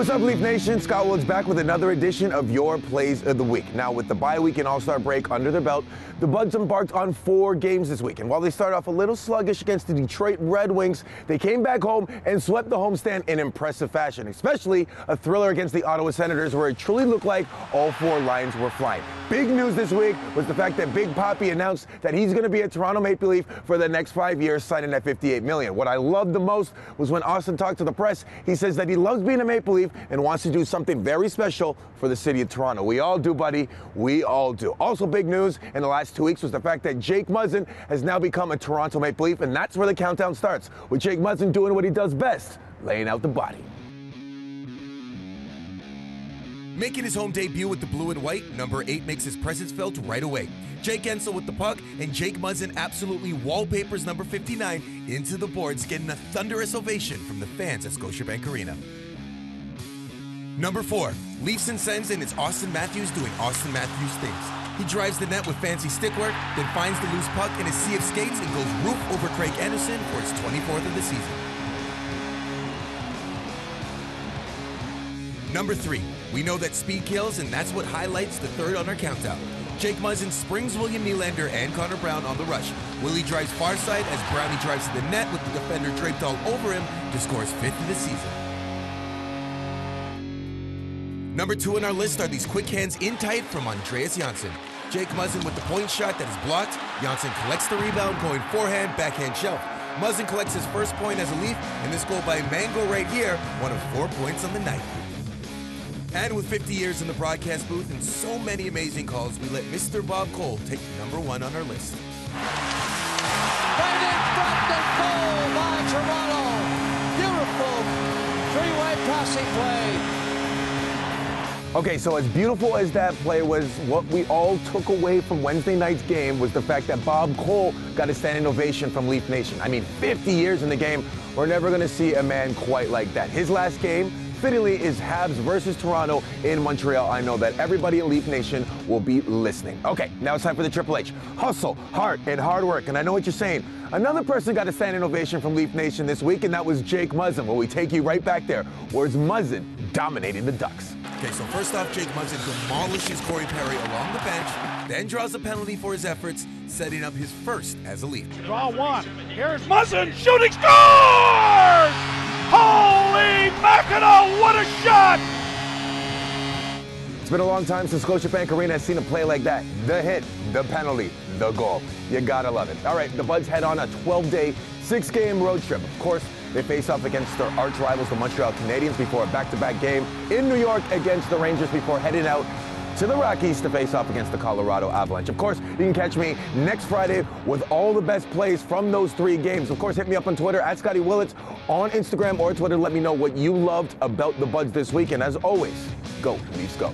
What's up, Leaf Nation? Scott Willats back with another edition of your Plays of the Week. Now, with the bye week and All-Star break under their belt, the Buds embarked on 4 games this week. And while they started off a little sluggish against the Detroit Red Wings, they came back home and swept the homestand in impressive fashion, especially a thriller against the Ottawa Senators, where it truly looked like all 4 lines were flying. Big news this week was the fact that Big Papi announced that he's going to be a Toronto Maple Leaf for the next 5 years, signing at $58 million. What I loved the most was when Austin talked to the press, he says that he loves being a Maple Leaf and wants to do something very special for the city of Toronto. We all do, buddy. We all do. Also, big news in the last 2 weeks was the fact that Jake Muzzin has now become a Toronto Maple Leaf, and that's where the countdown starts, with Jake Muzzin doing what he does best, laying out the body. Making his home debut with the blue and white, number 8 makes his presence felt right away. Jake Ensel with the puck, and Jake Muzzin absolutely wallpapers number 59 into the boards, getting a thunderous ovation from the fans at Scotiabank Arena. Number 4, Leafs and Sens, and it's Austin Matthews doing Austin Matthews things. He drives the net with fancy stick work, then finds the loose puck in a sea of skates and goes roof over Craig Anderson for his 24th of the season. Number 3, we know that speed kills, and that's what highlights the 3rd on our countdown. Jake Muzzin springs William Nylander and Connor Brown on the rush. Willie drives far side as Brownie drives to the net with the defender draped all over him to score his 5th of the season. Number 2 on our list are these quick hands in tight from Andreas Johnsson. Jake Muzzin with the point shot that is blocked. Johnsson collects the rebound, going forehand, backhand shelf. Muzzin collects his first point as a Leaf, and this goal by Mango right here, one of 4 points on the night. And with 50 years in the broadcast booth and so many amazing calls, we let Mr. Bob Cole take number 1 on our list. Right in front and goal by Toronto. Beautiful 3-way passing play. Okay, so as beautiful as that play was, what we all took away from Wednesday night's game was the fact that Bob Cole got a standing ovation from Leaf Nation. I mean, 50 years in the game, we're never going to see a man quite like that. His last game, fittingly, is Habs versus Toronto in Montreal. I know that everybody in Leaf Nation will be listening. Okay, now it's time for the Triple H. Hustle, heart, and hard work. And I know what you're saying. Another person got a standing ovation from Leaf Nation this week, and that was Jake Muzzin. Well, we take you right back there, where it's Muzzin dominating the Ducks. Okay, so first off, Jake Muzzin demolishes Corey Perry along the bench, then draws a penalty for his efforts, setting up his first as a Leaf. Draw 1. Here's Muzzin, shooting, scores! Holy mackerel, what a shot! It's been a long time since Scotiabank Arena has seen a play like that. The hit, the penalty, the goal. You gotta love it. All right, the Buds head on a 12-day, 6-game road trip. Of course, they face off against their arch rivals, the Montreal Canadiens, before a back-to-back game in New York against the Rangers before heading out to the Rockies to face off against the Colorado Avalanche. Of course, you can catch me next Friday with all the best plays from those 3 games. Of course, hit me up on Twitter at Scotty Willats, on Instagram or Twitter. Let me know what you loved about the Buds this week. And as always, go Leafs go.